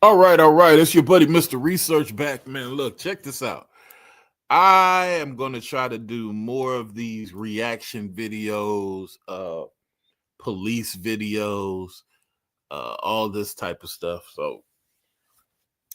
All right. It's your buddy, Mr. Research back, man. Look, check this out. I am going to try to do more of these reaction videos, police videos, all this type of stuff. So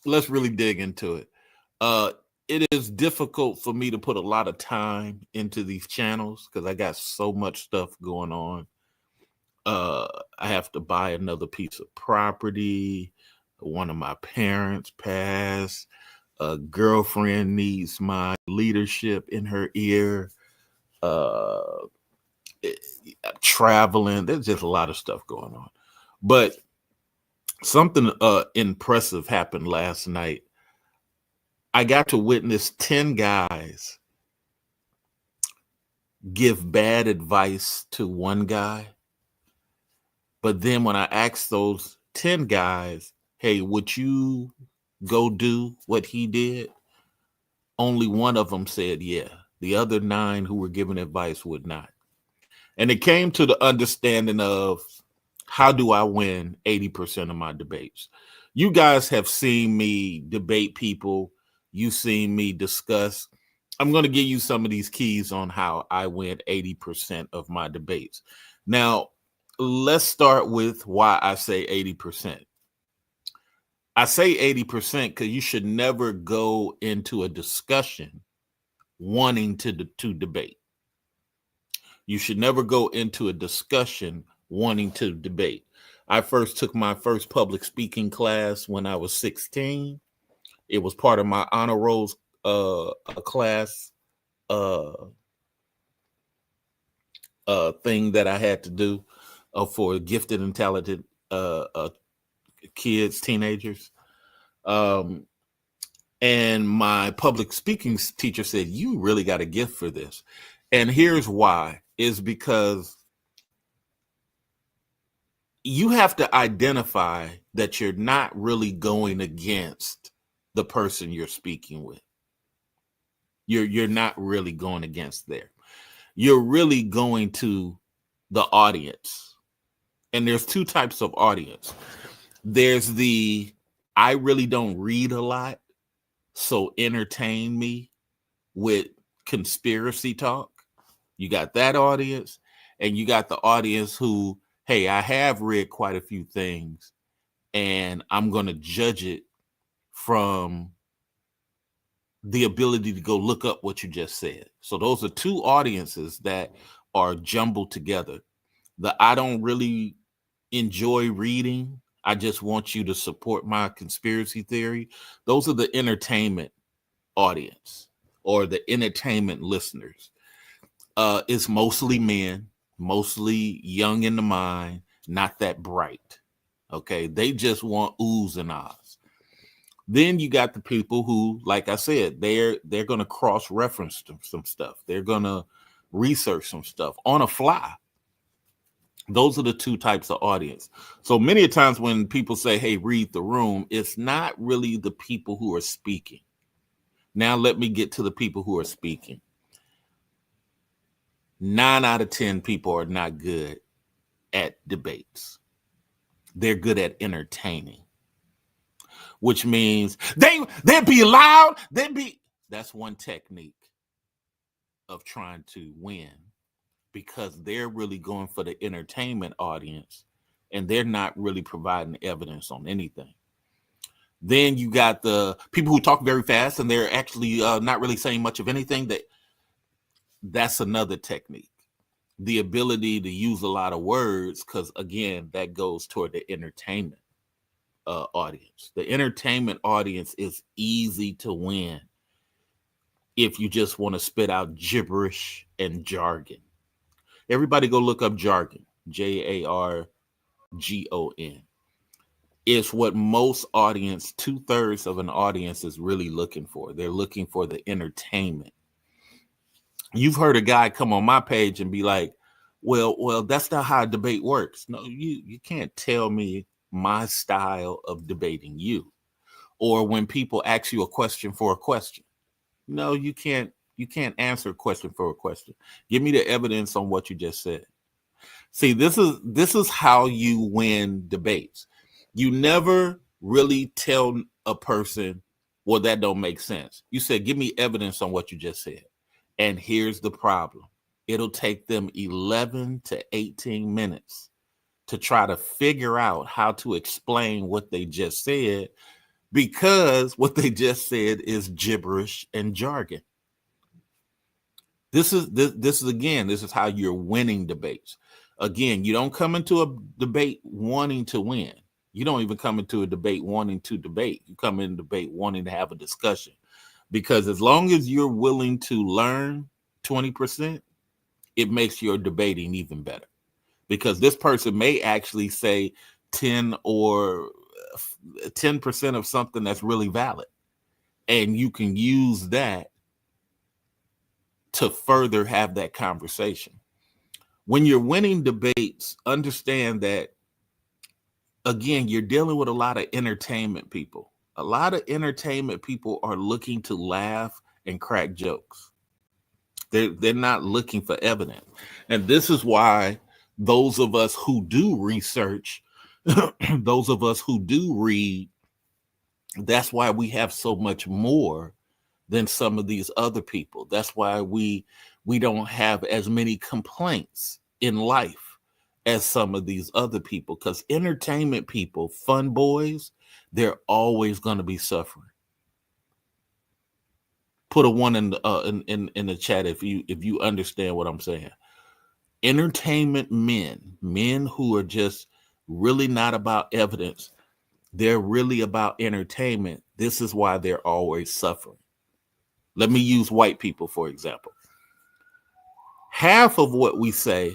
let's really dig into it. Uh, it is difficult for me to put a lot of time into these channels because I got so much stuff going on. I have to buy another piece of property. One of my parents passed. A girlfriend needs my leadership in her ear. Uh, Traveling. There's just a lot of stuff going on. But something impressive happened last night. I got to witness 10 guys give bad advice to one guy. But then when I asked those 10 guys, hey, would you go do what he did? Only one of them said, yeah. The other 9 who were giving advice would not. And it came to the understanding of how do I win 80% of my debates? You guys have seen me debate people. You've seen me discuss. I'm going to give you some of these keys on how I win 80% of my debates. Now, let's start with why I say 80%. I say 80% because you should never go into a discussion wanting to debate. You should never go into a discussion wanting to debate. I first took my first public speaking class when I was 16. It was part of my honor rolls class thing that I had to do for gifted and talented kids, teenagers. And my public speaking teacher said, you really got a gift for this. And here's why, is because you have to identify that you're not really going against the person you're speaking with. You're not really going against there. You're really going to the audience. And there's 2 types of audience. There's the, I really don't read a lot, so entertain me with conspiracy talk. You got that audience, and you got the audience who, hey, I have read quite a few things, and I'm going to judge it from the ability to go look up what you just said. So those are 2 audiences that are jumbled together. The I don't really enjoy reading, I just want you to support my conspiracy theory. Those are the entertainment audience or the entertainment listeners. It's mostly men, mostly young in the mind, not that bright. Okay, they just want oohs and ahs. Then you got the people who, like I said, they're going to cross-reference some stuff. They're going to research some stuff on a fly. Those are the 2 types of audience. So many times when people say, hey, read the room, it's not really the people who are speaking. Now let me get to the people who are speaking. 9 out of 10 people are not good at debates. They're good at entertaining, which means they'd be loud. That's one technique of trying to win, because they're really going for the entertainment audience and they're not really providing evidence on anything. Then you got the people who talk very fast and they're actually not really saying much of anything. That's another technique. The ability to use a lot of words, because again, that goes toward the entertainment audience. The entertainment audience is easy to win if you just want to spit out gibberish and jargon. Everybody go look up jargon, JARGON. It's what most audience, 2/3 of an audience is really looking for. They're looking for the entertainment. You've heard a guy come on my page and be like, well, that's not how a debate works. No, you can't tell me my style of debating you. Or when people ask you a question for a question. No, you can't answer a question for a question. Give me the evidence on what you just said. See, this is how you win debates. You never really tell a person, well, that don't make sense. You said, give me evidence on what you just said. And here's the problem. It'll take them 11 to 18 minutes to try to figure out how to explain what they just said, because what they just said is gibberish and jargon. This is how you're winning debates. Again, you don't come into a debate wanting to win. You don't even come into a debate wanting to debate. You come in a debate wanting to have a discussion. Because as long as you're willing to learn 20%, it makes your debating even better. Because this person may actually say 10 or 10% of something that's really valid. And you can use that to further have that conversation. When you're winning debates, understand that, again, you're dealing with a lot of entertainment people. A lot of entertainment people are looking to laugh and crack jokes. They're not looking for evidence. And this is why those of us who do research, those of us who do read, that's why we have so much more than some of these other people. That's why we don't have as many complaints in life as some of these other people, because entertainment people, fun boys, they're always going to be suffering. Put a 1 in the chat if you understand what I'm saying. Entertainment men who are just really not about evidence, they're really about entertainment. This is why they're always suffering. Let me use white people, for example. Half of what we say,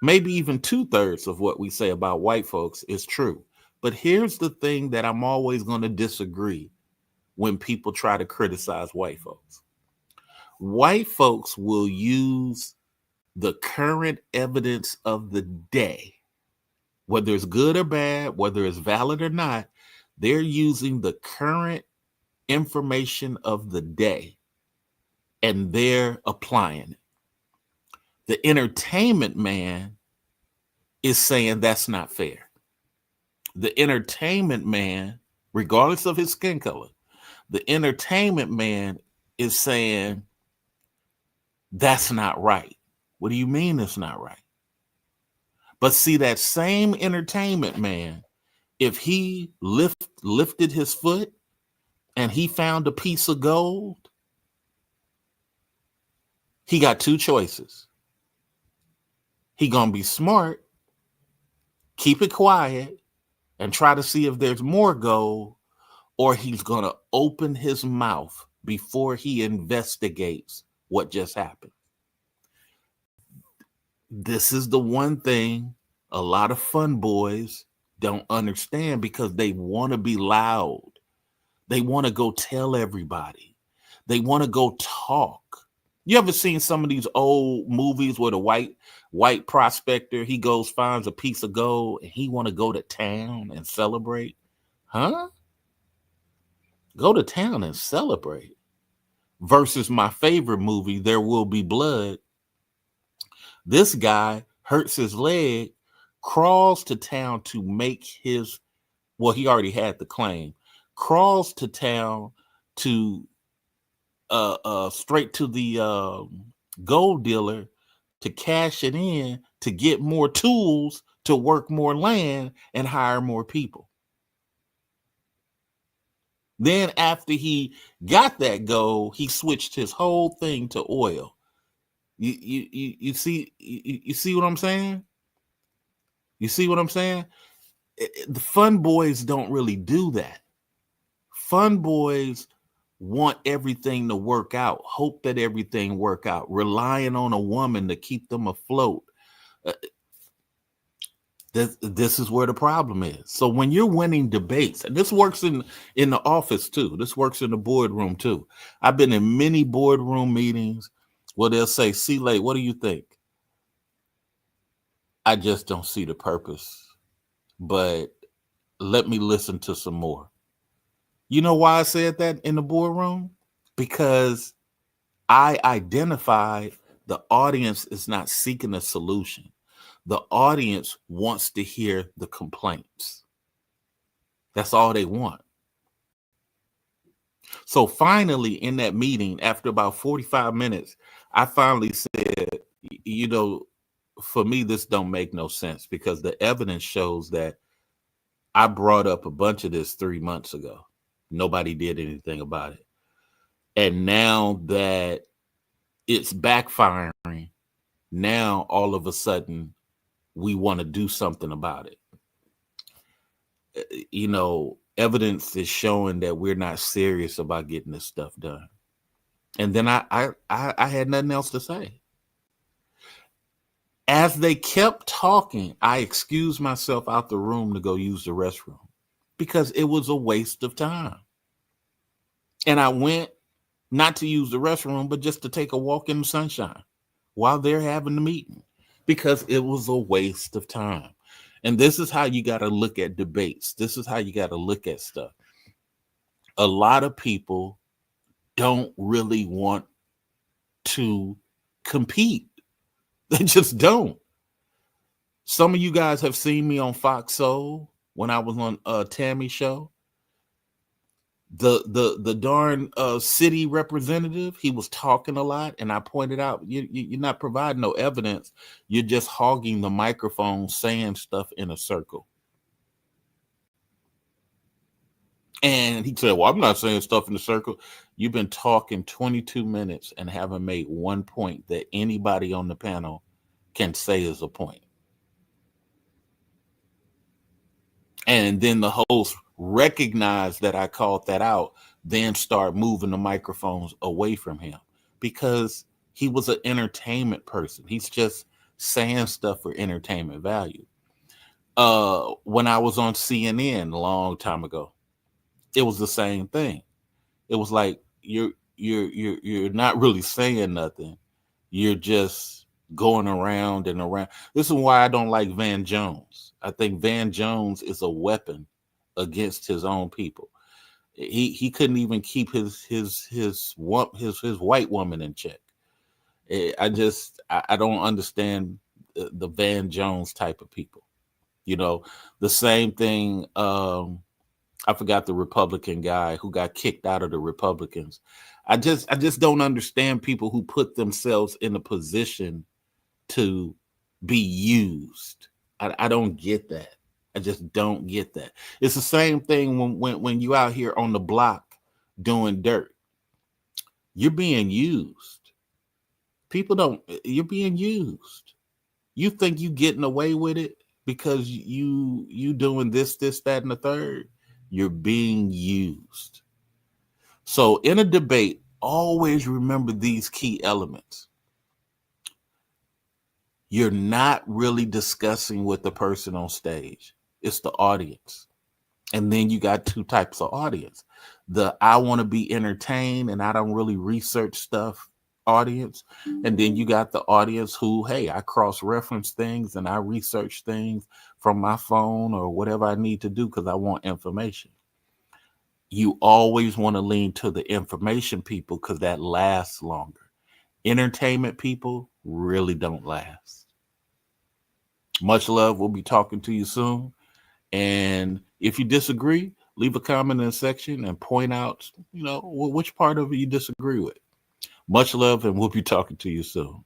maybe even 2/3 of what we say about white folks is true. But here's the thing that I'm always going to disagree when people try to criticize white folks. White folks will use the current evidence of the day, whether it's good or bad, whether it's valid or not. They're using the current information of the day and they're applying it. The entertainment man is saying that's not fair. The entertainment man, regardless of his skin color, the entertainment man is saying that's not right. What do you mean it's not right? But see, that same entertainment man, if he lifted his foot and he found a piece of gold, he got two choices. He gonna be smart, keep it quiet, and try to see if there's more gold, or he's gonna open his mouth before he investigates what just happened. This is the one thing a lot of fun boys don't understand, because they want to be loud. They want to go tell everybody. They want to go talk. You ever seen some of these old movies where the white prospector, he goes, finds a piece of gold, and he want to go to town and celebrate? Huh? Go to town and celebrate. Versus my favorite movie, There Will Be Blood. This guy hurts his leg, crawls to town to make his, well, he already had the claim, crawls to town to straight to the gold dealer to cash it in, to get more tools, to work more land and hire more people. Then after he got that gold, he switched his whole thing to oil. You see what I'm saying? You see what I'm saying? The fun boys don't really do that. Fun boys want everything to work out, hope that everything work out, relying on a woman to keep them afloat. This is where the problem is. So when you're winning debates, and this works in the office too, this works in the boardroom too. I've been in many boardroom meetings where they'll say, "C-Late, what do you think?" I just don't see the purpose, but let me listen to some more. You know why I said that in the boardroom? Because I identified the audience is not seeking a solution. The audience wants to hear the complaints. That's all they want. So finally, in that meeting, after about 45 minutes, I finally said, you know, for me, this don't make no sense, because the evidence shows that I brought up a bunch of this 3 months ago. Nobody did anything about it. And now that it's backfiring, now all of a sudden we want to do something about it. You know, evidence is showing that we're not serious about getting this stuff done. And then I had nothing else to say. As they kept talking, I excused myself out the room to go use the restroom, because it was a waste of time. And I went not to use the restroom, but just to take a walk in the sunshine while they're having the meeting, because it was a waste of time. And this is how you got to look at debates. This is how you got to look at stuff. A lot of people don't really want to compete. They just don't. Some of you guys have seen me on Fox Soul when I was on Tammy's show. The darn city representative, he was talking a lot, and I pointed out, you're not providing no evidence. You're just hogging the microphone, saying stuff in a circle. And he said, well, I'm not saying stuff in a circle. You've been talking 22 minutes and haven't made one point that anybody on the panel can say is a point. And then the host recognized that I called that out, then start moving the microphones away from him, because he was an entertainment person. He's just saying stuff for entertainment value. When I was on CNN a long time ago, it was the same thing. It was like, you're not really saying nothing. You're just going around and around. This is why I don't like Van Jones. I think Van Jones is a weapon against his own people. He couldn't even keep his white woman in check. I don't understand the Van Jones type of people. You know, the same thing. I forgot the Republican guy who got kicked out of the Republicans. I just don't understand people who put themselves in a position to be used. I don't get that. I just don't get that. It's the same thing when you out here on the block doing dirt. You're being used. You're being used. You think you getting away with it because you doing this, that, and the third. You're being used. So in a debate, always remember these key elements. You're not really discussing with the person on stage. It's the audience. And then you got two types of audience. The I want to be entertained and I don't really research stuff audience. And then you got the audience who, hey, I cross-reference things and I research things from my phone or whatever I need to do because I want information. You always want to lean to the information people because that lasts longer. Entertainment people really don't last. Much love. We'll be talking to you soon. And if you disagree, leave a comment in the section and point out, which part of it you disagree with. Much love, and we'll be talking to you soon.